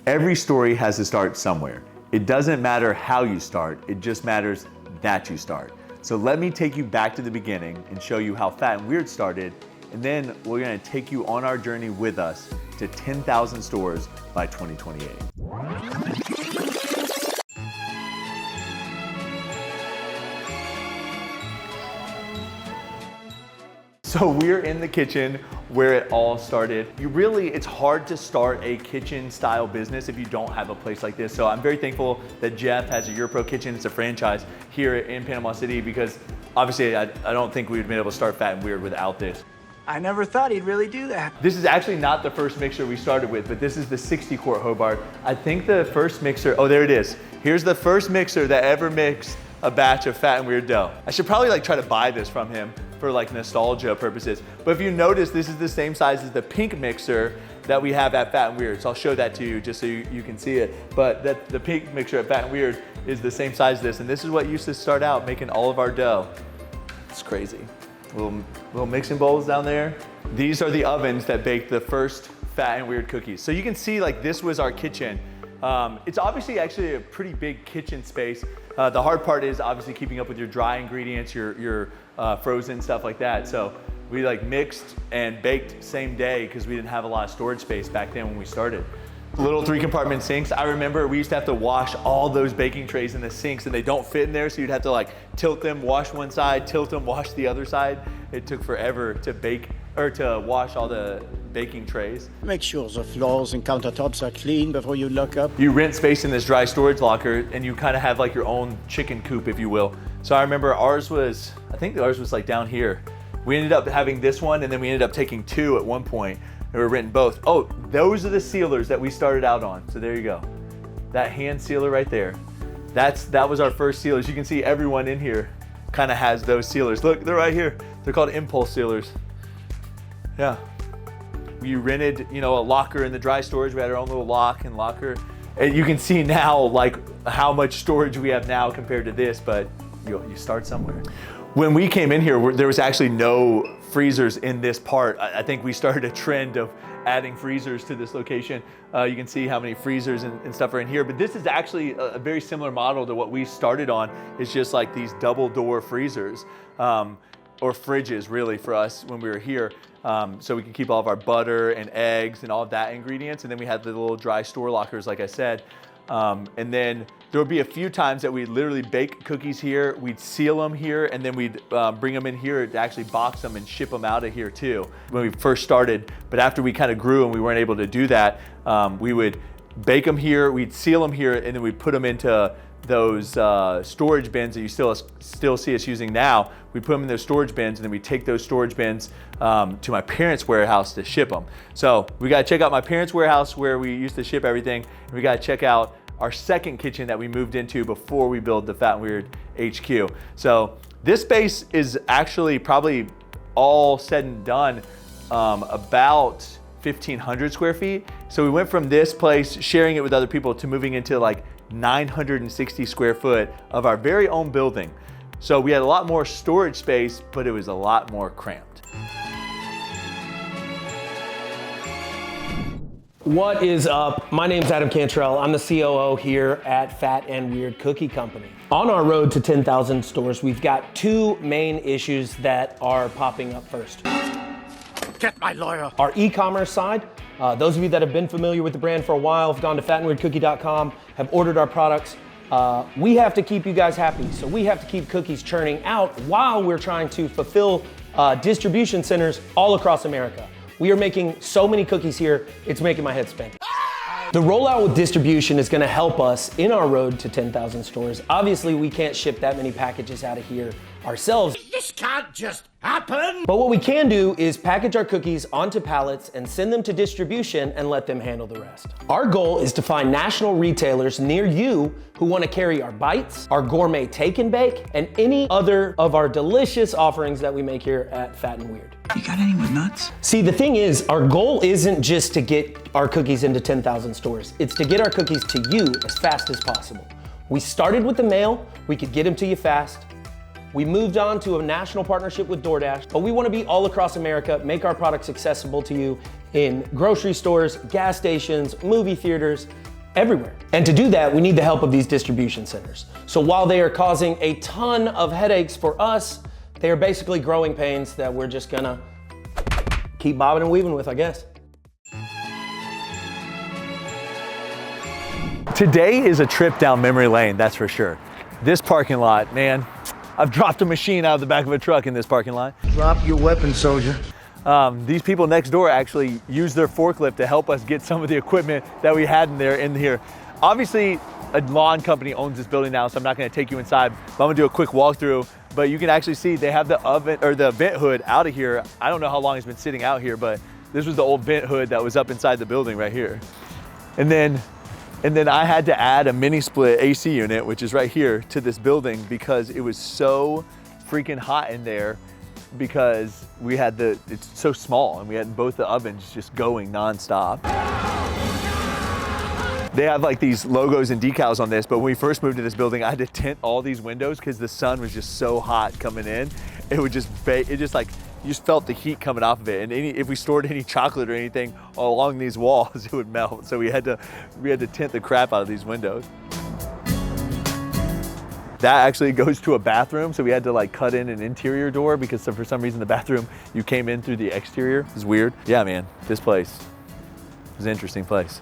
Every story has to start somewhere. It doesn't matter how you start, it just matters that you start. So let me take you back to the beginning and show you how Fat and Weird started, and then we're gonna take you on our journey with us to 10,000 stores by 2028. So we're in the kitchen where it all started. It's hard to start a kitchen style business if you don't have a place like this. So I'm very thankful that Jeff has a Europro Kitchen. It's a franchise here in Panama City, because obviously I don't think we'd been able to start Fat and Weird without this. I never thought he'd really do that. This is actually not the first mixer we started with, but this is the 60 quart Hobart. I think the first mixer, oh, there it is. Here's the first mixer that ever mixed a batch of Fat and Weird dough. I should probably try to buy this from him for nostalgia purposes. But if you notice, this is the same size as the pink mixer that we have at Fat and Weird. So I'll show that to you just so you can see it. But the pink mixer at Fat and Weird is the same size as this. And this is what used to start out making all of our dough. It's crazy. Little mixing bowls down there. These are the ovens that baked the first Fat and Weird cookies. So you can see this was our kitchen. It's obviously actually a pretty big kitchen space. The hard part is obviously keeping up with your dry ingredients, your frozen stuff like that. So we mixed and baked same day because we didn't have a lot of storage space back then when we started. Little 3-compartment sinks. I remember we used to have to wash all those baking trays in the sinks, and they don't fit in there, so you'd have to tilt them, wash one side, tilt them, wash the other side. It took forever to bake or to wash all the baking trays. Make sure the floors and countertops are clean before you lock up. You rent space in this dry storage locker, and you kind of have your own chicken coop, if you will. So I remember I think ours was down here. We ended up having this one, and then we ended up taking 2 at one point. They were renting both. Oh, those are the sealers that we started out on. So there you go. That hand sealer right there. That was our first sealers. You can see everyone in here kind of has those sealers. Look, they're right here. They're called impulse sealers. Yeah. We rented, a locker in the dry storage. We had our own little lock and locker. And you can see now how much storage we have now compared to this, but you start somewhere. When we came in here, there was actually no freezers in this part. I think we started a trend of adding freezers to this location. You can see how many freezers and stuff are in here, but this is actually a very similar model to what we started on. It's just these double door freezers, or fridges really for us when we were here. So we can keep all of our butter and eggs and all of that ingredients. And then we had the little dry store lockers, like I said. And then there would be a few times that we'd literally bake cookies here, we'd seal them here, and then we'd bring them in here to actually box them and ship them out of here too, when we first started. But after we kind of grew and we weren't able to do that, we would bake them here, we'd seal them here, and then we'd put them into those storage bins that you still see us using now. We put them in those storage bins, and then we take those storage bins to my parents' warehouse to ship them. So we gotta check out my parents' warehouse where we used to ship everything, and we gotta check out our second kitchen that we moved into before we built the Fat and Weird HQ. So this space is actually probably all said and done about 1,500 square feet. So we went from this place, sharing it with other people, to moving into 960 square foot of our very own building. So we had a lot more storage space, but it was a lot more cramped. What is up? My name's Adam Cantrell. I'm the COO here at Fat and Weird Cookie Company. On our road to 10,000 stores, we've got 2 main issues that are popping up first. Get my lawyer. Our e-commerce side. Those of you that have been familiar with the brand for a while have gone to fatandweirdcookie.com, have ordered our products. We have to keep you guys happy, so we have to keep cookies churning out while we're trying to fulfill distribution centers all across America. We are making so many cookies here, it's making my head spin. The rollout with distribution is gonna help us in our road to 10,000 stores. Obviously, we can't ship that many packages out of here ourselves. This can't just happen. But what we can do is package our cookies onto pallets and send them to distribution and let them handle the rest. Our goal is to find national retailers near you who want to carry our bites, our gourmet take and bake, and any other of our delicious offerings that we make here at Fat and Weird. You got any with nuts? See, the thing is, our goal isn't just to get our cookies into 10,000 stores. It's to get our cookies to you as fast as possible. We started with the mail, we could get them to you fast. We moved on to a national partnership with DoorDash, but we want to be all across America, make our products accessible to you in grocery stores, gas stations, movie theaters, everywhere. And to do that, we need the help of these distribution centers. So while they are causing a ton of headaches for us, they are basically growing pains that we're just gonna keep bobbing and weaving with, I guess. Today is a trip down memory lane, that's for sure. This parking lot, man, I've dropped a machine out of the back of a truck in this parking lot. Drop your weapon, soldier. These people next door actually used their forklift to help us get some of the equipment that we had in here. Obviously, a lawn company owns this building now, so I'm not gonna take you inside, but I'm gonna do a quick walkthrough. But you can actually see they have the oven or the vent hood out of here. I don't know how long it's been sitting out here, but this was the old vent hood that was up inside the building right here. And then I had to add a mini split AC unit, which is right here, to this building because it was so freaking hot in there because it's so small and we had both the ovens just going nonstop. They have like these logos and decals on this, but when we first moved to this building, I had to tint all these windows because the sun was just so hot coming in. It would just you just felt the heat coming off of it. And if we stored any chocolate or anything along these walls, it would melt. So we had to tint the crap out of these windows. That actually goes to a bathroom. So we had to like cut in an interior door because for some reason the bathroom, you came in through the exterior. It's weird. Yeah, man, this place is an interesting place.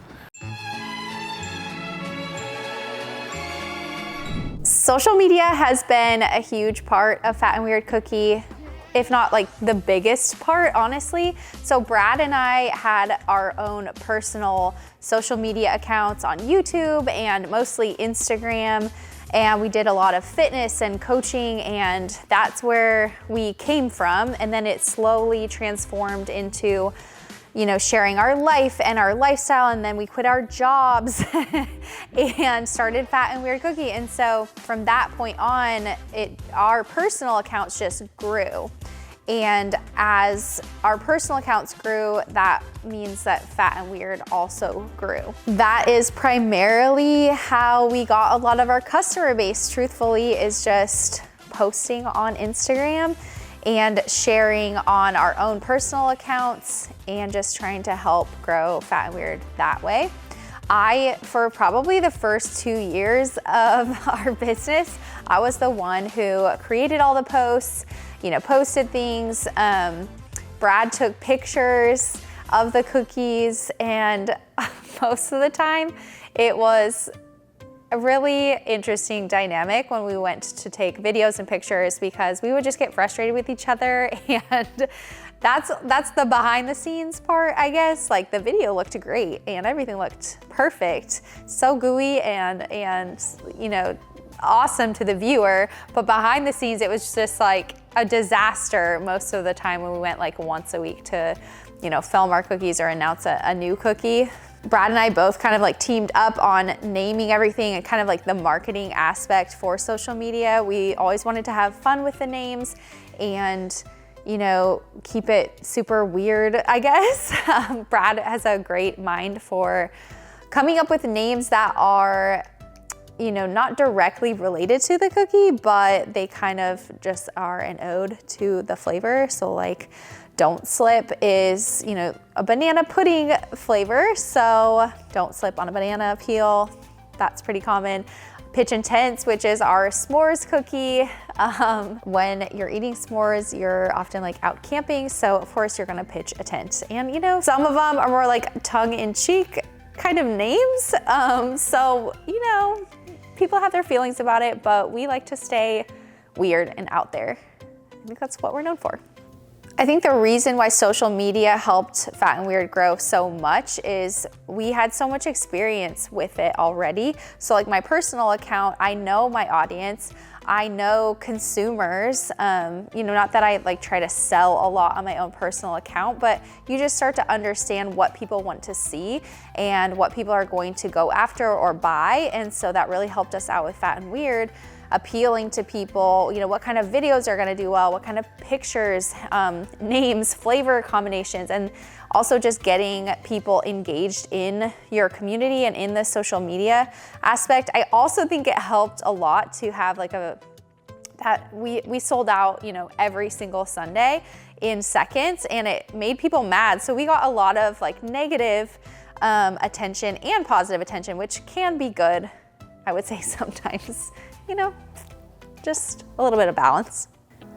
Social media has been a huge part of Fat and Weird Cookie, if not like the biggest part, honestly. So Brad and I had our own personal social media accounts on YouTube and mostly Instagram. And we did a lot of fitness and coaching, and that's where we came from. And then it slowly transformed into, you know, sharing our life and our lifestyle, and then we quit our jobs and started Fat and Weird Cookie. And so from that point on, our personal accounts just grew. And as our personal accounts grew, that means that Fat and Weird also grew. That is primarily how we got a lot of our customer base, truthfully, is just posting on Instagram and sharing on our own personal accounts and just trying to help grow Fat and Weird that way. For probably the first 2 years of our business, I was the one who created all the posts, you know, posted things. Brad took pictures of the cookies, and most of the time it was a really interesting dynamic when we went to take videos and pictures because we would just get frustrated with each other, and that's the behind the scenes part, I guess. Like, the video looked great and everything looked perfect, so gooey and you know, awesome to the viewer, but behind the scenes it was just like a disaster most of the time when we went like once a week to, you know, film our cookies or announce a new cookie. Brad and I both kind of like teamed up on naming everything and kind of like the marketing aspect for social media. We always wanted to have fun with the names and, you know, keep it super weird, I guess. Brad has a great mind for coming up with names that are, you know, not directly related to the cookie, but they kind of just are an ode to the flavor. So like, Don't Slip is, you know, a banana pudding flavor. So don't slip on a banana peel. That's pretty common. Pitch Intense, which is our s'mores cookie. When you're eating s'mores, you're often like out camping. So of course you're gonna pitch a tent. And you know, some of them are more like tongue-in-cheek kind of names. So, you know, people have their feelings about it, but we like to stay weird and out there. I think that's what we're known for. I think the reason why social media helped Fat and Weird grow so much is we had so much experience with it already. So like my personal account, I know my audience, I know consumers, you know, not that I like try to sell a lot on my own personal account, but you just start to understand what people want to see and what people are going to go after or buy. And so that really helped us out with Fat and Weird, appealing to people, you know, what kind of videos are gonna do well, what kind of pictures, names, flavor combinations, and also just getting people engaged in your community and in the social media aspect. I also think it helped a lot to have like we sold out, you know, every single Sunday in seconds, and it made people mad. So we got a lot of like negative attention and positive attention, which can be good, I would say sometimes, you know, just a little bit of balance.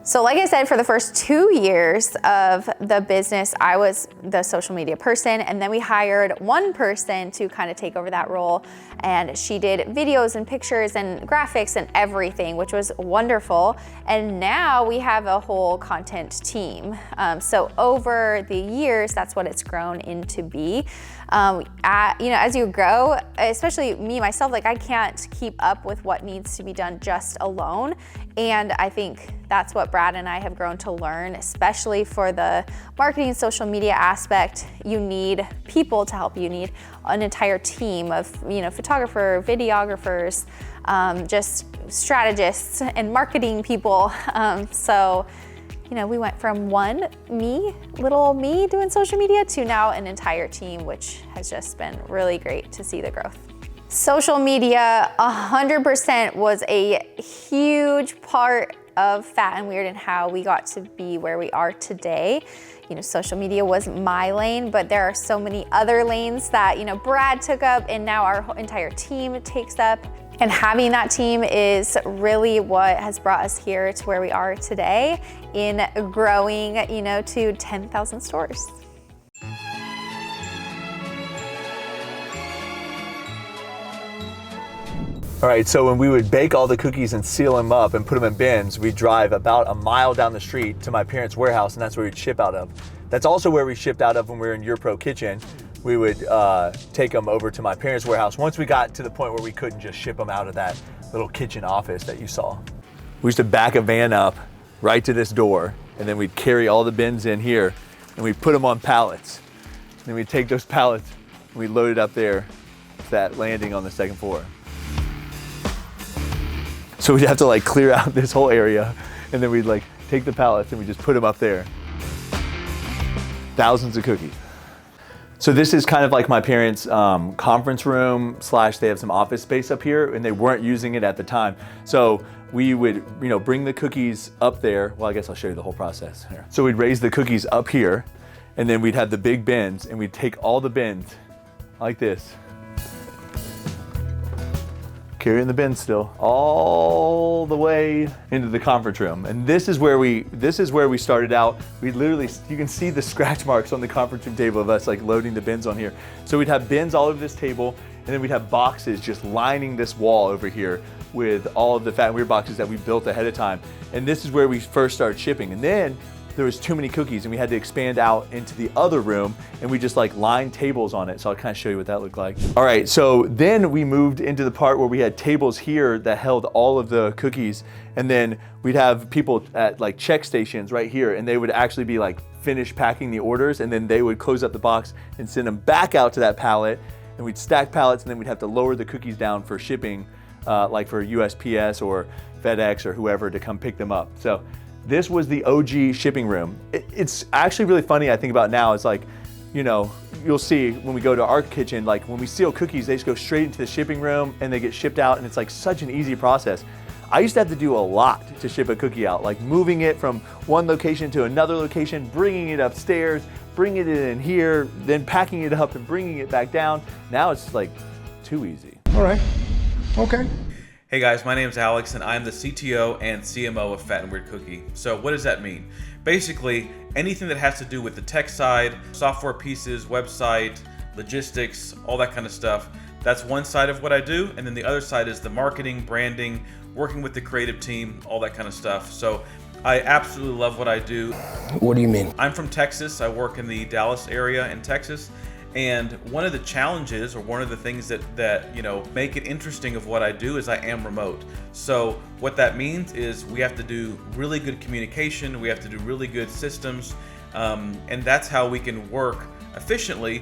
So like I said, for the first 2 years of the business, I was the social media person, and then we hired one person to kind of take over that role, and she did videos and pictures and graphics and everything, which was wonderful. And now we have a whole content team. So over the years, that's what it's grown into be. You know, as you grow, especially me, myself, like I can't keep up with what needs to be done just alone. And I think that's what Brad and I have grown to learn, especially for the marketing and social media aspect. You need people to help you. You need an entire team of, you know, photographer, videographers, just strategists and marketing people. So, you know, we went from little me doing social media to now an entire team, which has just been really great to see the growth. Social media 100% was a huge part of Fat and Weird and how we got to be where we are today. You know, social media was my lane, but there are so many other lanes that, you know, Brad took up and now our entire team takes up. And having that team is really what has brought us here to where we are today in growing, you know, to 10,000 stores. All right, so when we would bake all the cookies and seal them up and put them in bins, we'd drive about a mile down the street to my parents' warehouse, and that's where we'd ship out of. That's also where we shipped out of when we were in Your Pro Kitchen. We would take them over to my parents' warehouse once we got to the point where we couldn't just ship them out of that little kitchen office that you saw. We used to back a van up right to this door, and then we'd carry all the bins in here, and we'd put them on pallets. And then we'd take those pallets, and we'd load it up there to that landing on the second floor. So we'd have to like clear out this whole area, and then we'd like take the pallets and we just put them up there. Thousands of cookies. So this is kind of like my parents' conference room / they have some office space up here, and they weren't using it at the time. So we would, you know, bring the cookies up there. Well, I guess I'll show you the whole process here. So we'd raise the cookies up here, and then we'd have the big bins, and we'd take all the bins like this. Carrying the bins still all the way into the conference room, and this is where we started out. We literally, you can see the scratch marks on the conference room table of us like loading the bins on here. So we'd have bins all over this table, and then we'd have boxes just lining this wall over here with all of the Fat and Weird boxes that we built ahead of time. And this is where we first started shipping. And then there was too many cookies, and we had to expand out into the other room, and we just like lined tables on it. So I'll kind of show you what that looked like. All right, so then we moved into the part where we had tables here that held all of the cookies, and then we'd have people at like check stations right here, and they would actually be like finished packing the orders, and then they would close up the box and send them back out to that pallet, and we'd stack pallets, and then we'd have to lower the cookies down for shipping, like for USPS or FedEx or whoever to come pick them up. So this was the OG shipping room. It's actually really funny, I think about now, is like, you know, you'll see when we go to our kitchen, like when we seal cookies, they just go straight into the shipping room and they get shipped out, and it's like such an easy process. I used to have to do a lot to ship a cookie out, like moving it from one location to another location, bringing it upstairs, bringing it in here, then packing it up and bringing it back down. Now it's like too easy. All right, okay. Hey guys, my name is Alex and I'm the CTO and CMO of Fat and Weird Cookie. So what does that mean? Basically, anything that has to do with the tech side, software pieces, website, logistics, all that kind of stuff, that's one side of what I do. And then the other side is the marketing, branding, working with the creative team, all that kind of stuff. So I absolutely love what I do. What do you mean? I'm from Texas. I work in the Dallas area in Texas. And one of the challenges, or one of the things that you know make it interesting of what I do, is I am remote. So what that means is we have to do really good communication, we have to do really good systems, and that's how we can work efficiently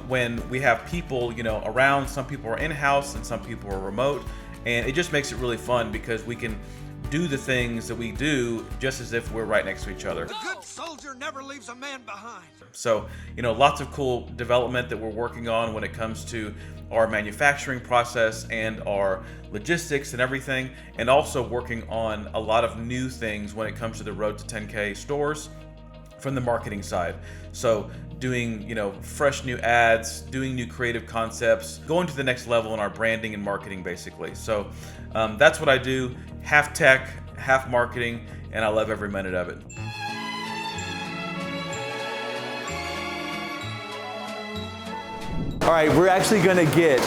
when we have people, you know, around. Some people are in-house and some people are remote, and it just makes it really fun because we can do the things that we do just as if we're right next to each other. A good soldier never leaves a man behind. So, you know, lots of cool development that we're working on when it comes to our manufacturing process and our logistics and everything, and also working on a lot of new things when it comes to the road to 10K stores from the marketing side. So doing, you know, fresh new ads, doing new creative concepts, going to the next level in our branding and marketing, basically. So that's what I do, half tech, half marketing, and I love every minute of it. All right, we're actually gonna get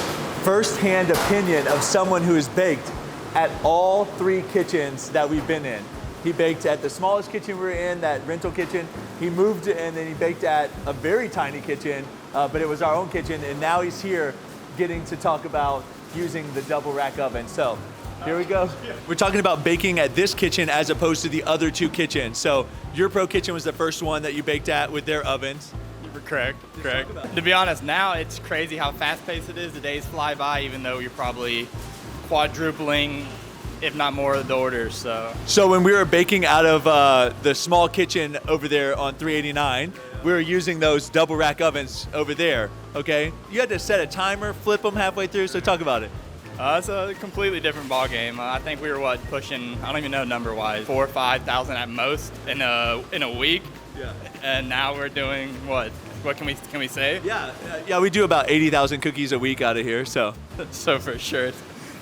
first-hand opinion of someone who has baked at all 3 kitchens that we've been in. He baked at the smallest kitchen we were in, that rental kitchen. He moved and then he baked at a very tiny kitchen, but it was our own kitchen, and now he's here getting to talk about using the double rack oven. So here we go. We're talking about baking at this kitchen as opposed to the other 2 kitchens. So your Pro Kitchen was the first one that you baked at with their ovens. Correct. To be honest, now it's crazy how fast-paced it is. The days fly by, even though you're probably quadrupling, if not more, of the orders. So when we were baking out of the small kitchen over there on 389, we were using those double rack ovens over there, okay? You had to set a timer, flip them halfway through, so talk about it. It's a completely different ball game. I think we were pushing, I don't even know number-wise, 4,000 or 5,000 at most in a week. Yeah. And now we're doing what? What can we say? Yeah, we do about 80,000 cookies a week out of here, so. So for sure,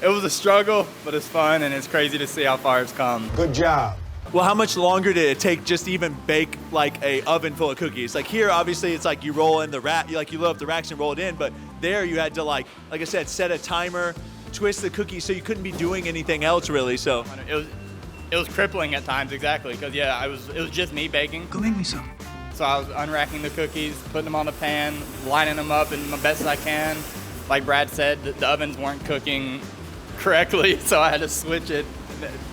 it was a struggle, but it's fun, and it's crazy to see how far it's come. Good job. Well, how much longer did it take just to even bake like a oven full of cookies? Like here, obviously, it's like you roll in the rack, you load up the racks and roll it in, but there you had to like I said, set a timer, twist the cookies, so you couldn't be doing anything else really. So it was crippling at times, exactly, because it was just me baking. Go make me some. So I was unracking the cookies, putting them on the pan, lining them up in the best as I can. Like Brad said, the ovens weren't cooking correctly, so I had to switch it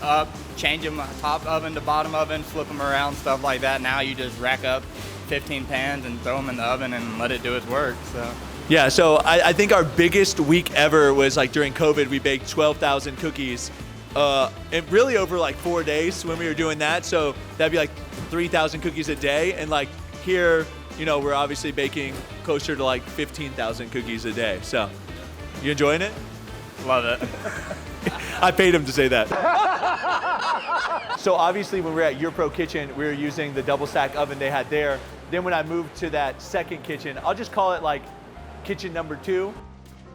up, change them top oven to bottom oven, flip them around, stuff like that. Now you just rack up 15 pans and throw them in the oven and let it do its work. So. Yeah, so I think our biggest week ever was like during COVID. We baked 12,000 cookies, and really over like 4 days when we were doing that. So that'd be like 3,000 cookies a day, and like here, you know, we're obviously baking closer to like 15,000 cookies a day. So, you enjoying it? Love it. I paid him to say that. So obviously when we were at Your Pro Kitchen, we were using the double stack oven they had there. Then when I moved to that second kitchen, I'll just call it like kitchen number 2.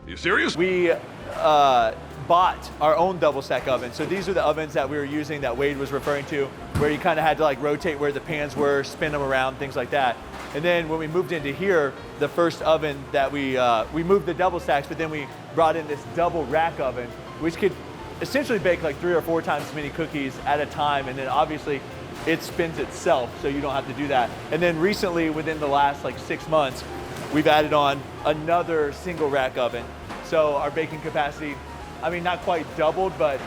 You serious? We bought our own double stack oven. So these are the ovens that we were using that Wade was referring to, where you kind of had to like rotate where the pans were, spin them around, things like that. And then when we moved into here, the first oven that we moved the double stacks, but then we brought in this double rack oven, which could essentially bake like 3 or 4 times as many cookies at a time. And then obviously it spins itself, so you don't have to do that. And then recently, within the last like 6 months, we've added on another single rack oven. So our baking capacity, I mean, not quite doubled, but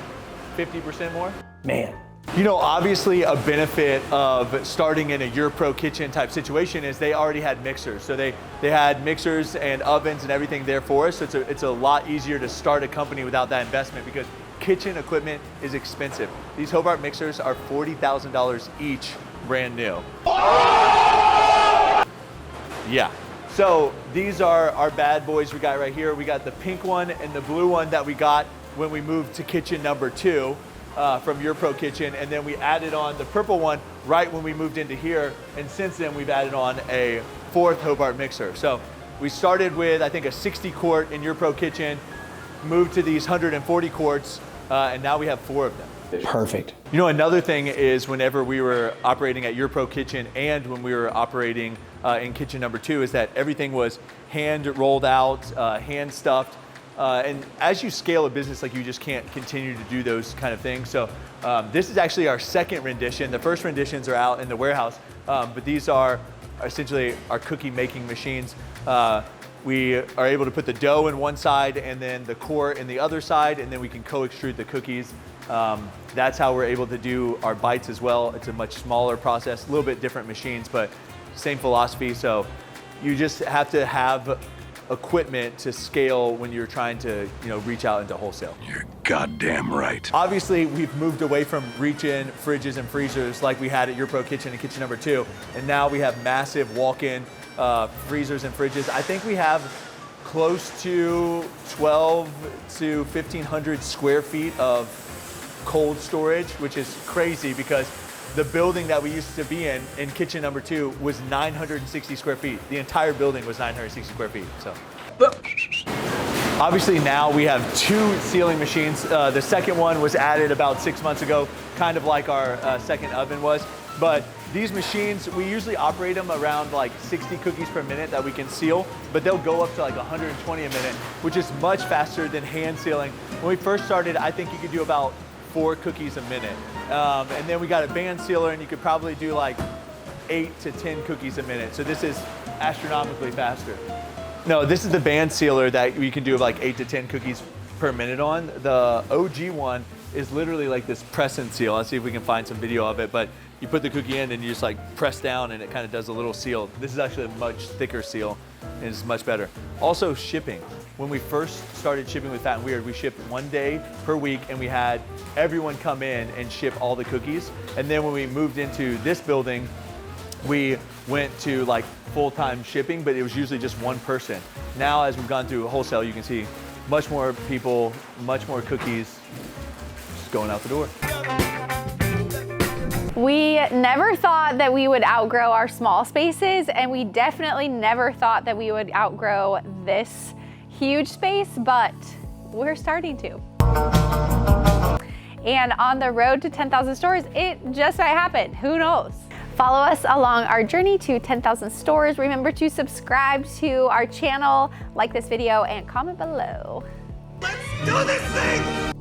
50% more. Man. You know, obviously a benefit of starting in a Your Pro Kitchen type situation is they already had mixers. So they had mixers and ovens and everything there for us. So it's a lot easier to start a company without that investment, because kitchen equipment is expensive. These Hobart mixers are $40,000 each, brand new. Yeah. So these are our bad boys we got right here. We got the pink one and the blue one that we got when we moved to kitchen number 2 from Your Pro Kitchen. And then we added on the purple one right when we moved into here. And since then we've added on a 4th Hobart mixer. So we started with, I think, a 60 quart in Your Pro Kitchen, moved to these 140 quarts, and now we have 4 of them. Perfect. You know, another thing is whenever we were operating at Your Pro Kitchen and when we were operating in kitchen number 2 is that everything was hand rolled out, hand stuffed. And as you scale a business, like, you just can't continue to do those kind of things. So this is actually our second rendition. The first renditions are out in the warehouse, but these are essentially our cookie making machines. We are able to put the dough in one side and then the core in the other side, and then we can co-extrude the cookies. That's how we're able to do our bites as well. It's a much smaller process, a little bit different machines, but same philosophy. So you just have to have equipment to scale when you're trying to, you know, reach out into wholesale. You're goddamn right. Obviously, we've moved away from reach-in fridges and freezers like we had at Your Pro Kitchen and kitchen number 2, and now we have massive walk-in freezers and fridges. I think we have close to 12 to 1,500 square feet of cold storage, which is crazy because the building that we used to be in kitchen number 2, was 960 square feet. The entire building was 960 square feet, so. Obviously now we have 2 sealing machines. The second one was added about 6 months ago, kind of like our second oven was. But these machines, we usually operate them around like 60 cookies per minute that we can seal, but they'll go up to like 120 a minute, which is much faster than hand sealing. When we first started, I think you could do about 4 cookies a minute. And then we got a band sealer, and you could probably do like 8 to 10 cookies a minute. So this is astronomically faster. No, this is the band sealer that we can do like 8 to 10 cookies per minute on. The OG one is literally like this press and seal. Let's see if we can find some video of it, but you put the cookie in and you just like press down and it kind of does a little seal. This is actually a much thicker seal and it's much better. Also shipping. When we first started shipping with Fat and Weird, we shipped 1 day per week and we had everyone come in and ship all the cookies. And then when we moved into this building, we went to like full-time shipping, but it was usually just one person. Now, as we've gone through wholesale, you can see much more people, much more cookies just going out the door. We never thought that we would outgrow our small spaces, and we definitely never thought that we would outgrow this huge space, but we're starting to. And on the road to 10,000 stores, it just might happen. Who knows? Follow us along our journey to 10,000 stores. Remember to subscribe to our channel, like this video, and comment below. Let's do this thing!